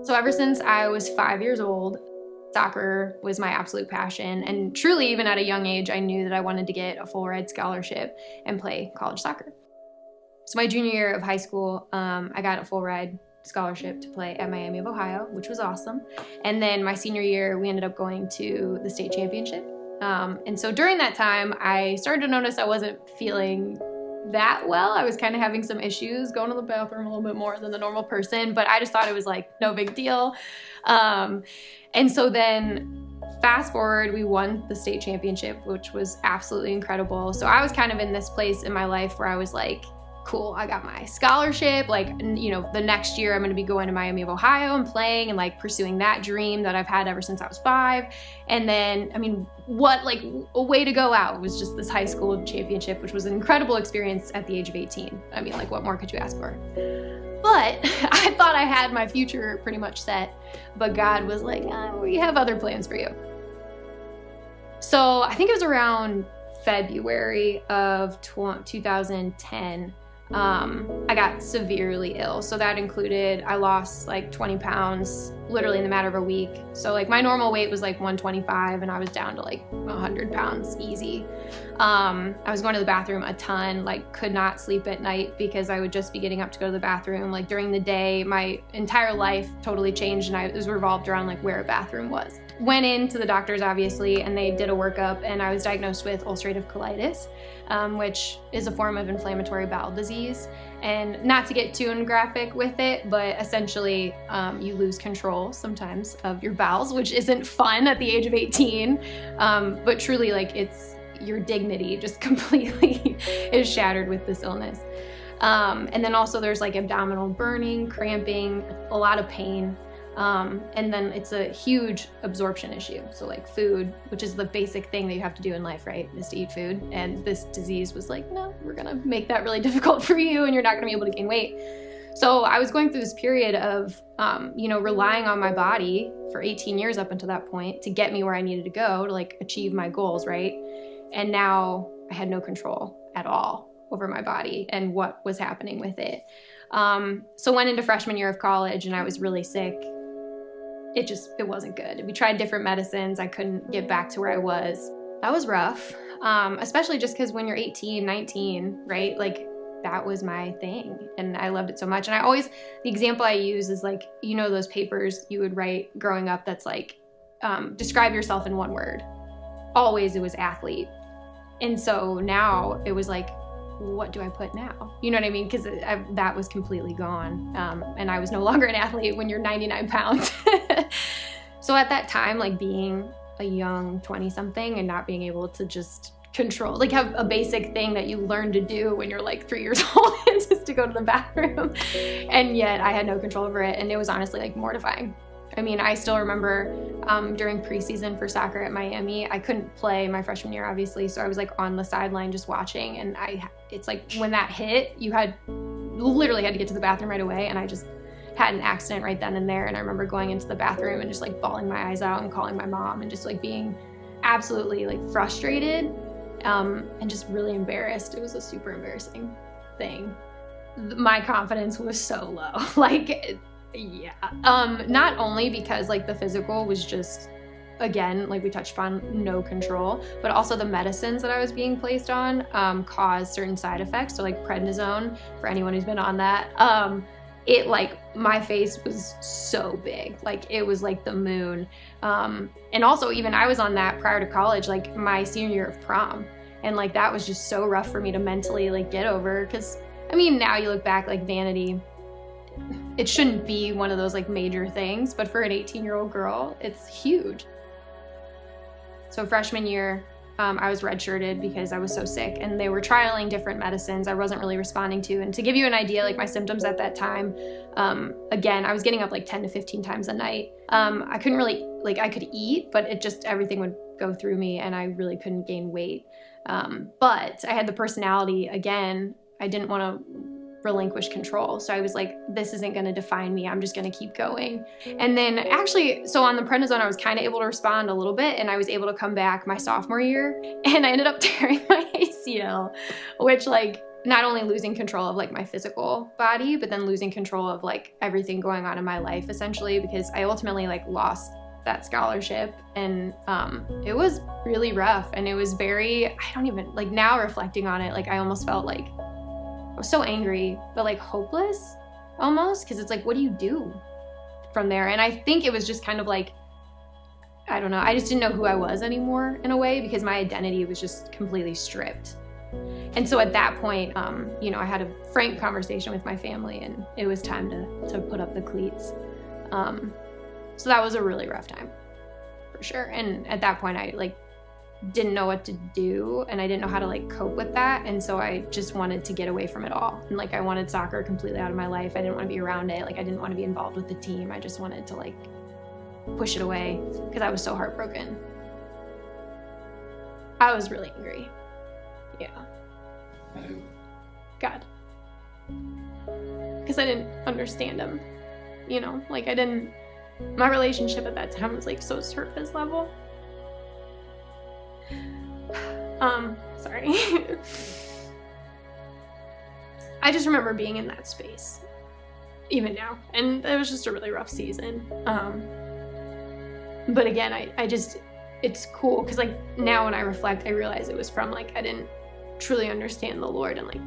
So ever since I was 5 years old, soccer was my absolute passion. And truly, even at a young age, I knew that I wanted to get a full ride scholarship and play college soccer. So my junior year of high school, I got a full ride scholarship to play at Miami of Ohio, which was awesome. And then my senior year, we ended up going to the state championship. And so during that time, I started to notice I wasn't feeling that well. I was kind of having some issues, going to the bathroom a little bit more than the normal person, but I just thought it was like no big deal. And so then fast forward, we won the state championship, which was absolutely incredible. So I was kind of in this place in my life where I was like, cool, I got my scholarship. Like, you know, the next year I'm going to be going to Miami of Ohio and playing and like pursuing that dream that I've had ever since I was 5. And then, I mean, what like a way to go out was just this high school championship, which was an incredible experience at the age of 18. I mean, like, what more could you ask for? But I thought I had my future pretty much set, but God was like, we have other plans for you. So I think it was around February of 2010. I got severely ill. So that included, I lost like 20 pounds literally in the matter of a week. So like my normal weight was like 125 and I was down to like 100 pounds easy. I was going to the bathroom a ton, like could not sleep at night because I would just be getting up to go to the bathroom. Like during the day, my entire life totally changed and it was revolved around like where a bathroom was. Went into the doctors obviously and they did a workup and I was diagnosed with ulcerative colitis, which is a form of inflammatory bowel disease. And not to get too graphic with it, but essentially you lose control sometimes of your bowels, which isn't fun at the age of 18. But truly, like, it's your dignity just completely is shattered with this illness. And then also there's like abdominal burning, cramping, a lot of pain. And then it's a huge absorption issue. So like food, which is the basic thing that you have to do in life, right, is to eat food. And this disease was like, no, we're gonna make that really difficult for you and you're not gonna be able to gain weight. So I was going through this period of, relying on my body for 18 years up until that point to get me where I needed to go to like achieve my goals, right? And now I had no control at all over my body and what was happening with it. So went into freshman year of college and I was really sick. It wasn't good. We tried different medicines. I couldn't get back to where I was. That was rough, especially just because when you're 18, 19, right? Like that was my thing and I loved it so much. And the example I use is like, those papers you would write growing up that's like, describe yourself in one word. Always it was athlete. And so now it was like, what do I put now? You know what I mean? Because that was completely gone. And I was no longer an athlete when you're 99 pounds. So at that time, like being a young 20-something and not being able to just control, like have a basic thing that you learn to do when you're like 3 years old just to go to the bathroom. And yet I had no control over it. And it was honestly like mortifying. I mean, I still remember during preseason for soccer at Miami, I couldn't play my freshman year, obviously. So I was like on the sideline just watching. And it's like when that hit, you literally had to get to the bathroom right away. And I just had an accident right then and there. And I remember going into the bathroom and just like bawling my eyes out and calling my mom and just like being absolutely like frustrated and just really embarrassed. It was a super embarrassing thing. My confidence was so low. Yeah. Not only because like the physical was just, again, like we touched upon, no control, but also the medicines that I was being placed on caused certain side effects. So like prednisone, for anyone who's been on that, my face was so big, like it was like the moon. And also even I was on that prior to college, like my senior year of prom. And like that was just so rough for me to mentally like get over. Cause I mean, now you look back, like vanity, it shouldn't be one of those like major things, but for an 18-year-old girl, it's huge. So freshman year, I was redshirted because I was so sick and they were trialing different medicines I wasn't really responding to. And to give you an idea, like my symptoms at that time, again, I was getting up like 10 to 15 times a night. I couldn't really, like I could eat, but everything would go through me and I really couldn't gain weight. But I had the personality, again, I didn't want to relinquish control. So I was like, this isn't going to define me. I'm just going to keep going. And then actually, so on the prednisone, I was kind of able to respond a little bit and I was able to come back my sophomore year and I ended up tearing my ACL, which like not only losing control of like my physical body, but then losing control of like everything going on in my life essentially, because I ultimately like lost that scholarship, and it was really rough, and it was very, I don't even, like now reflecting on it, like I almost felt like I was so angry, but like hopeless almost, because it's like, what do you do from there? And I think it was just kind of like, I don't know, I just didn't know who I was anymore in a way, because my identity was just completely stripped. And so at that point, you know, I had a frank conversation with my family, and it was time to put up the cleats. So that was a really rough time, for sure. And at that point, I like didn't know what to do, and I didn't know how to like cope with that. And so I just wanted to get away from it all. And like I wanted soccer completely out of my life. I didn't want to be around it. Like I didn't want to be involved with the team. I just wanted to like push it away because I was so heartbroken. I was really angry. Yeah. God. Because I didn't understand him. You know, like my relationship at that time was like so surface level. Sorry. I just remember being in that space, even now, and it was just a really rough season. But again, I just, it's cool because like now when I reflect, I realize it was from like I didn't truly understand the Lord and like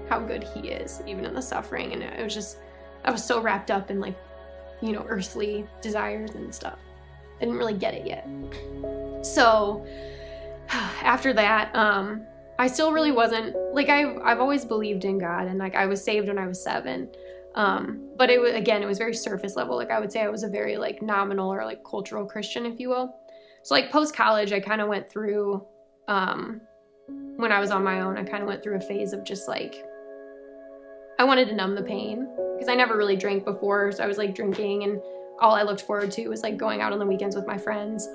how good he is even in the suffering, and it was just, I was so wrapped up in like, you know, earthly desires and stuff. I didn't really get it yet. So after that, I still really wasn't, like I've always believed in God, and like I was saved when I was 7. But it was, again, it was very surface level. Like I would say I was a very like nominal or like cultural Christian, if you will. So like post-college, I kind of went through, when I was on my own, I kind of went through a phase of just like, I wanted to numb the pain because I never really drank before. So I was like drinking, and all I looked forward to was like going out on the weekends with my friends,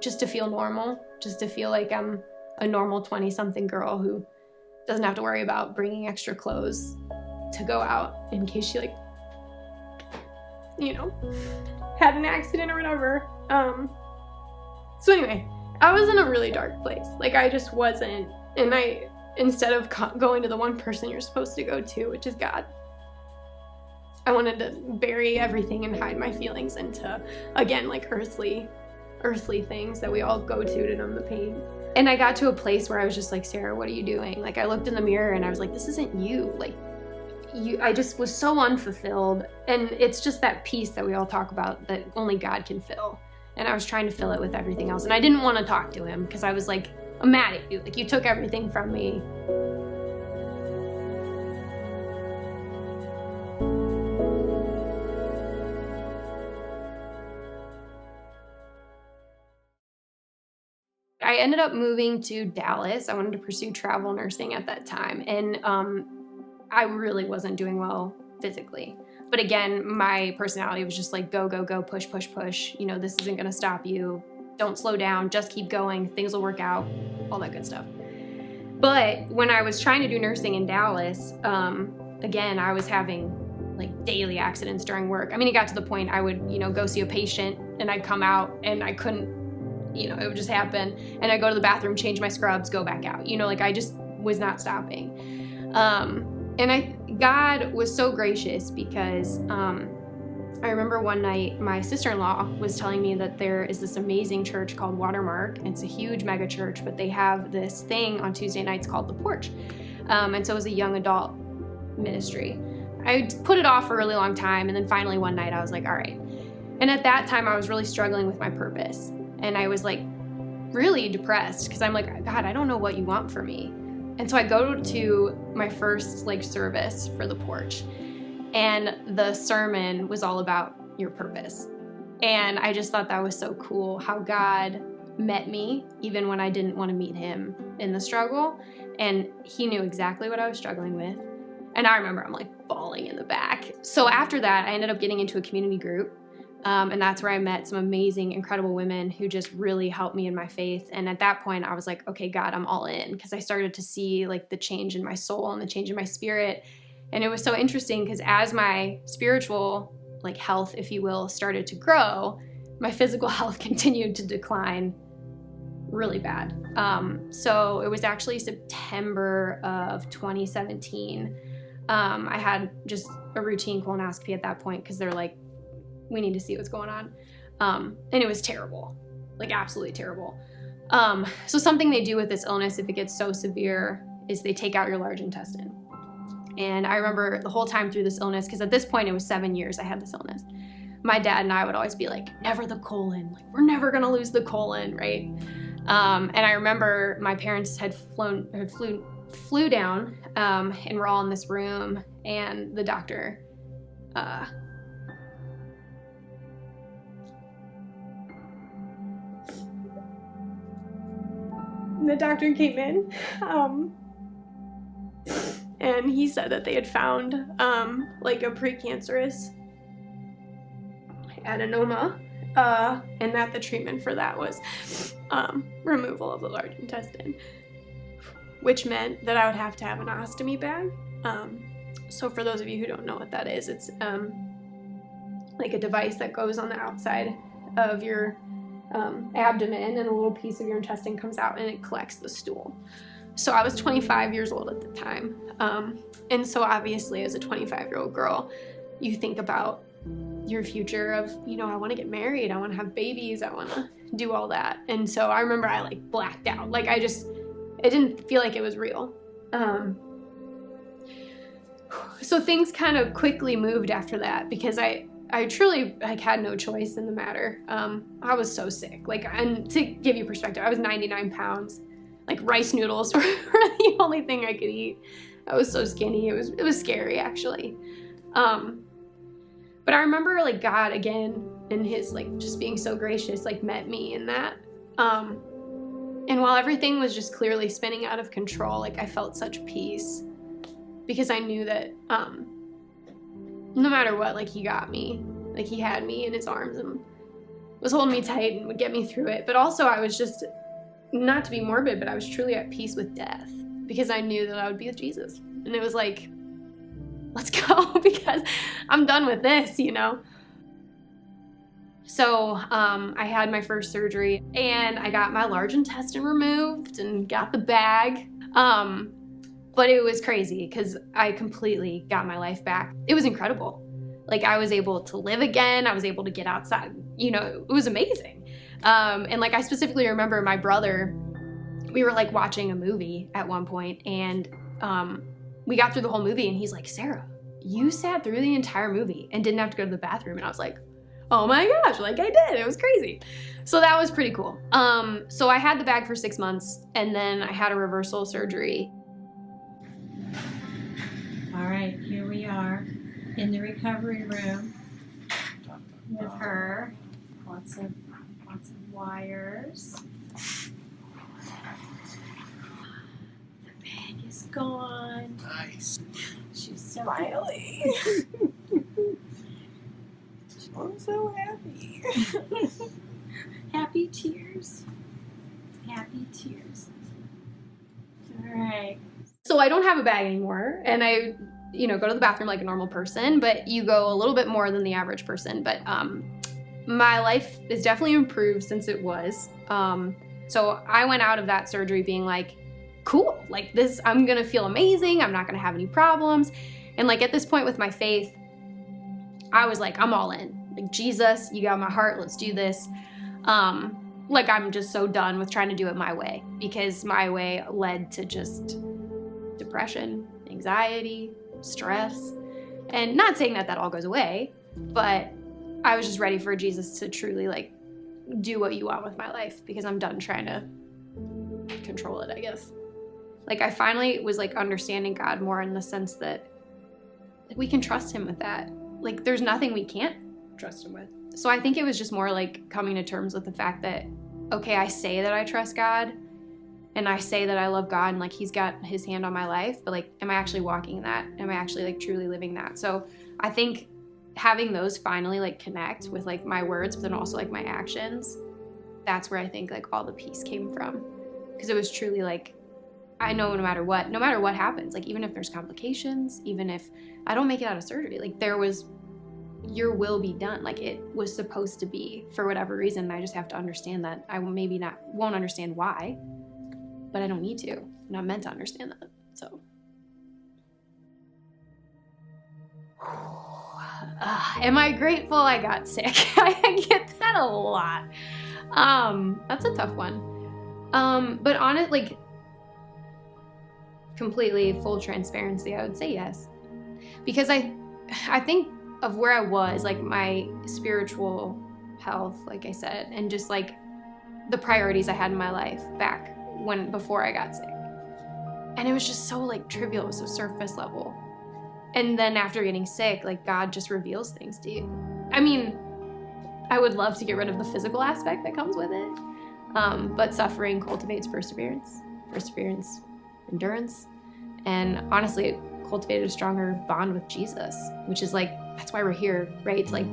just to feel normal, just to feel like I'm a normal 20-something girl who doesn't have to worry about bringing extra clothes to go out in case she like, you know, had an accident or whatever. So anyway, I was in a really dark place. Like I just wasn't, and instead of going to the one person you're supposed to go to, which is God, I wanted to bury everything and hide my feelings into, again, like earthly things that we all go to numb the pain. And I got to a place where I was just like, Sarah, what are you doing? Like I looked in the mirror and I was like, this isn't you. Like I just was so unfulfilled. And it's just that peace that we all talk about that only God can fill. And I was trying to fill it with everything else. And I didn't want to talk to him because I was like, I'm mad at you. Like you took everything from me. I ended up moving to Dallas. I wanted to pursue travel nursing at that time. And I really wasn't doing well physically. But again, my personality was just like, go, go, go, push, push, push. You know, this isn't going to stop you. Don't slow down. Just keep going. Things will work out. All that good stuff. But when I was trying to do nursing in Dallas, again, I was having like daily accidents during work. I mean, it got to the point I would, you know, go see a patient and I'd come out and I couldn't, you know, it would just happen. And I'd go to the bathroom, change my scrubs, go back out. You know, like I just was not stopping. And God was so gracious because I remember one night my sister-in-law was telling me that there is this amazing church called Watermark. It's a huge mega church, but they have this thing on Tuesday nights called The Porch. And so it was a young adult ministry. I put it off for a really long time, and then finally one night I was like, all right. And at that time I was really struggling with my purpose. And I was like really depressed because I'm like, God, I don't know what you want for me. And so I go to my first like service for The Porch, and the sermon was all about your purpose. And I just thought that was so cool how God met me even when I didn't want to meet him in the struggle. And he knew exactly what I was struggling with. And I remember I'm like bawling in the back. So after that, I ended up getting into a community group. And that's where I met some amazing, incredible women who just really helped me in my faith. And at that point, I was like, okay, God, I'm all in, because I started to see like the change in my soul and the change in my spirit. And it was so interesting because as my spiritual like health, if you will, started to grow, my physical health continued to decline really bad. So it was actually September of 2017. I had just a routine colonoscopy at that point because they're like, we need to see what's going on. And it was terrible, like absolutely terrible. So something they do with this illness, if it gets so severe, is they take out your large intestine. And I remember the whole time through this illness, because at this point it was 7 years I had this illness, my dad and I would always be like, never the colon, like we're never gonna lose the colon, right? And I remember my parents flew down, and we're all in this room, and the doctor, came in, and he said that they had found like a precancerous adenoma, and that the treatment for that was removal of the large intestine, which meant that I would have to have an ostomy bag. So for those of you who don't know what that is, it's like a device that goes on the outside of your abdomen, and a little piece of your intestine comes out and it collects the stool. So I was 25 years old at the time. And so obviously as a 25-year-old girl, you think about your future of, you know, I want to get married, I want to have babies, I want to do all that. And so I remember I like blacked out. Like it didn't feel like it was real. So things kind of quickly moved after that, because I truly like had no choice in the matter. I was so sick. Like, and to give you perspective, I was 99 pounds. Like rice noodles were the only thing I could eat. I was so skinny. It was scary actually. But I remember like God again in his like just being so gracious, like met me in that. And while everything was just clearly spinning out of control, like I felt such peace, because I knew that no matter what, like he got me, like he had me in his arms and was holding me tight and would get me through it. But also I was just, not to be morbid, but I was truly at peace with death, because I knew that I would be with Jesus. And it was like, let's go, because I'm done with this, you know? So I had my first surgery, and I got my large intestine removed and got the bag. But it was crazy because I completely got my life back. It was incredible. Like I was able to live again. I was able to get outside. You know, it was amazing. And like I specifically remember my brother, we were like watching a movie at one point, and we got through the whole movie and he's like, Sarah, you sat through the entire movie and didn't have to go to the bathroom. And I was like, oh my gosh, like I did. It was crazy. So that was pretty cool. So I had the bag for 6 months, and then I had a reversal surgery. All right, here we are in the recovery room with her. Lots of wires. The bag is gone. Nice. She's smiling. I'm so happy. Happy tears. Happy tears. All right. So I don't have a bag anymore, and I, you know, go to the bathroom like a normal person, but you go a little bit more than the average person. But my life is definitely improved since it was. So I went out of that surgery being like, cool, like this, I'm gonna feel amazing. I'm not gonna have any problems. And like at this point with my faith, I was like, I'm all in. Like, Jesus, you got my heart, let's do this. Like I'm just so done with trying to do it my way, because my way led to just depression, anxiety, stress, and not saying that all goes away, but I was just ready for Jesus to truly like do what you want with my life, because I'm done trying to control it, I guess. Like I finally was like understanding God more in the sense that we can trust him with that. Like there's nothing we can't trust him with. So I think it was just more like coming to terms with the fact that, okay, I say that I trust God, and I say that I love God, and like he's got his hand on my life, but like, am I actually walking in that? Am I actually like truly living that? So I think having those finally like connect with like my words, but then also like my actions, that's where I think like all the peace came from. Because it was truly like, I know no matter what happens, like even if there's complications, even if I don't make it out of surgery, like there was your will be done. Like it was supposed to be for whatever reason. I just have to understand that. I won't understand why, but I don't need to. I'm not meant to understand that. So. Am I grateful I got sick? I get that a lot. That's a tough one. But honestly, completely full transparency, I would say yes. Because I think of where I was, like my spiritual health, like I said, and just like the priorities I had in my life before I got sick. And it was just so like trivial, it was so surface level. And then after getting sick, like God just reveals things to you. I mean, I would love to get rid of the physical aspect that comes with it. But suffering cultivates perseverance, endurance. And honestly, it cultivated a stronger bond with Jesus, which is like, that's why we're here, right? To like,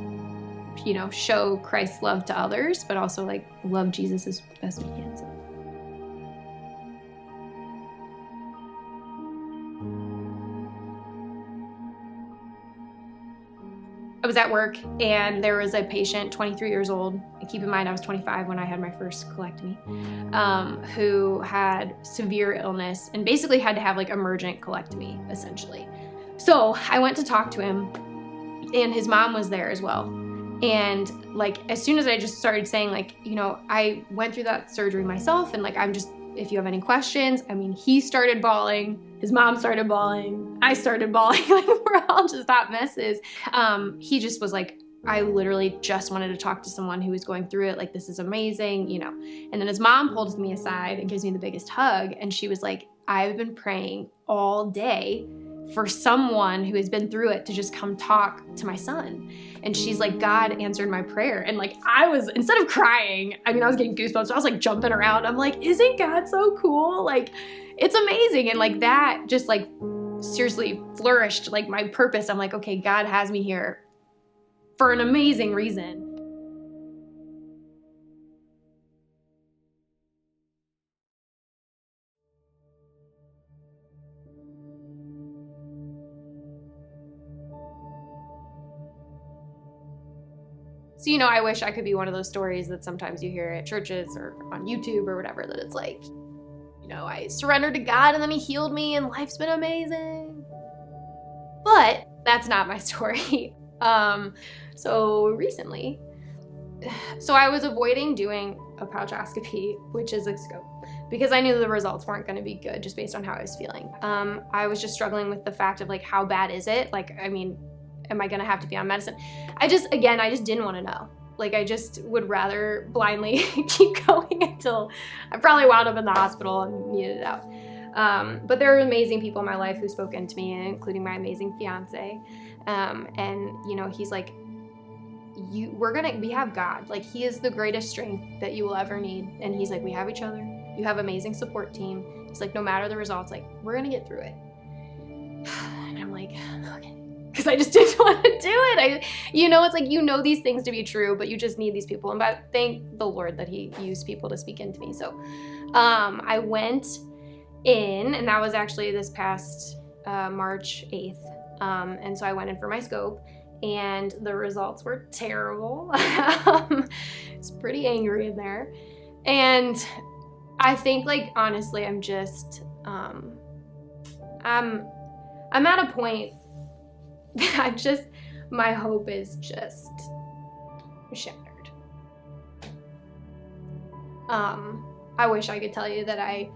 show Christ's love to others, but also like love Jesus as best we can. So. I was at work and there was a patient, 23 years old. Keep in mind, I was 25 when I had my first colectomy, who had severe illness and basically had to have like emergent colectomy, essentially. So I went to talk to him and his mom was there as well. And like, as soon as I just started saying like, I went through that surgery myself and like, if you have any questions, he started bawling, his mom started bawling, I started bawling, like we're all just hot messes. He just was like, I literally just wanted to talk to someone who was going through it, like this is amazing, And then his mom pulls me aside and gives me the biggest hug, and she was like, I've been praying all day for someone who has been through it to just come talk to my son. And she's like, God answered my prayer. And like, instead of crying, I was getting goosebumps. So I was like jumping around. I'm like, isn't God so cool? Like, it's amazing. And like that just like seriously flourished like my purpose. I'm like, okay, God has me here for an amazing reason. So, I wish I could be one of those stories that sometimes you hear at churches or on YouTube or whatever, that it's like, I surrendered to God and then he healed me and life's been amazing. But that's not my story. So recently, I was avoiding doing a pouchoscopy, which is a scope, because I knew the results weren't going to be good just based on how I was feeling. I was just struggling with the fact of like, how bad is it? Like, am I gonna have to be on medicine? I just didn't want to know. Like, I just would rather blindly keep going until I probably wound up in the hospital and needed it out. But there are amazing people in my life who spoke into me, including my amazing fiance. And he's like, we have God. Like, he is the greatest strength that you will ever need. And he's like, we have each other. You have amazing support team. He's like, no matter the results, like, we're gonna get through it. And I'm like, okay. Because I just didn't want to do it. It's like, these things to be true, but you just need these people. And thank the Lord that he used people to speak into me. So I went in, and that was actually this past March 8th. And so I went in for my scope, and the results were terrible. It's pretty angry in there. And I think, like, honestly, I'm just, I'm at a point that my hope is just shattered. I wish I could tell you that I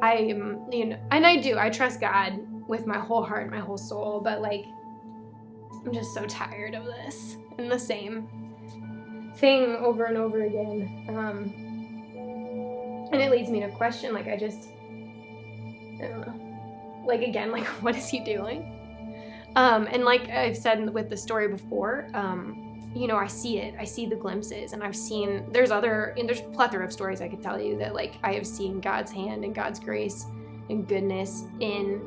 am, and I do, I trust God with my whole heart, my whole soul, but like, I'm just so tired of this and the same thing over and over again. And it leads me to question, like, I don't know, like, again, like, what is he doing? And like I've said with the story before, I see it. I see the glimpses, and there's a plethora of stories I could tell you that like I have seen God's hand and God's grace and goodness in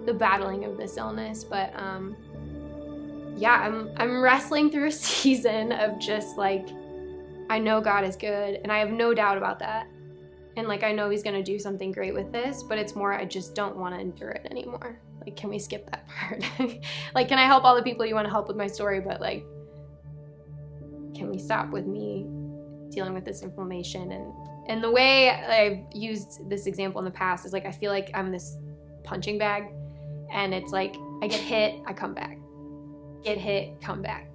the battling of this illness. But I'm wrestling through a season of just like, I know God is good, and I have no doubt about that. And like, I know he's going to do something great with this, but it's more, I just don't want to endure it anymore. Like, can we skip that part? Like, can I help all the people you want to help with my story? But like, can we stop with me dealing with this inflammation? And the way I've used this example in the past is like, I feel like I'm this punching bag, and it's like, I get hit, I come back. Get hit, come back.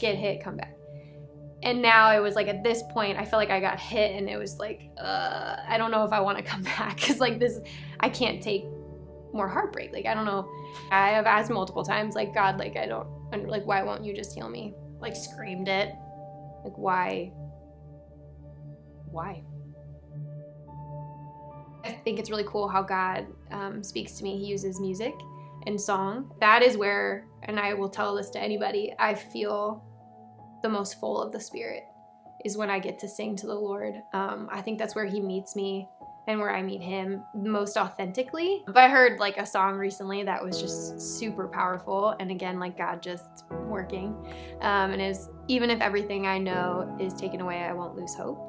Get hit, come back. And now it was like, at this point, I felt like I got hit, and it was like, I don't know if I want to come back, because like this, I can't take more heartbreak. Like, I don't know. I have asked multiple times, like, God, like, like, why won't you just heal me? Like, screamed it. Like, why? I think it's really cool how God speaks to me. He uses music and song. That is where, and I will tell this to anybody, I feel the most full of the Spirit, is when I get to sing to the Lord. I think that's where he meets me and where I meet him most authentically. But I heard like a song recently that was just super powerful, and again, like God just working. And it was, even if everything I know is taken away, I won't lose hope.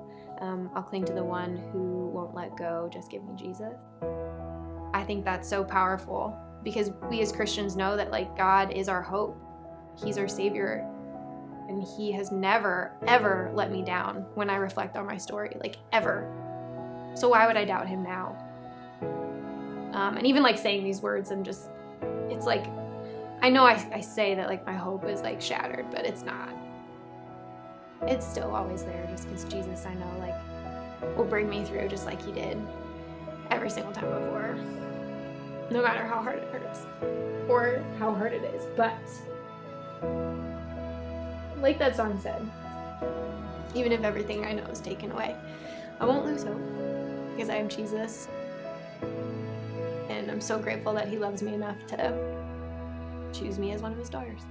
I'll cling to the one who won't let go. Just give me Jesus. I think that's so powerful, because we as Christians know that like God is our hope. He's our Savior. And he has never, ever let me down when I reflect on my story, like ever. So why would I doubt him now? And even like saying these words, and just, it's like, I know I say that like my hope is like shattered, but it's not. It's still always there, just because Jesus, I know, like, will bring me through just like he did every single time before. No matter how hard it hurts or how hard it is. But like that song said, even if everything I know is taken away, I won't lose hope, because I have Jesus. And I'm so grateful that he loves me enough to choose me as one of his daughters.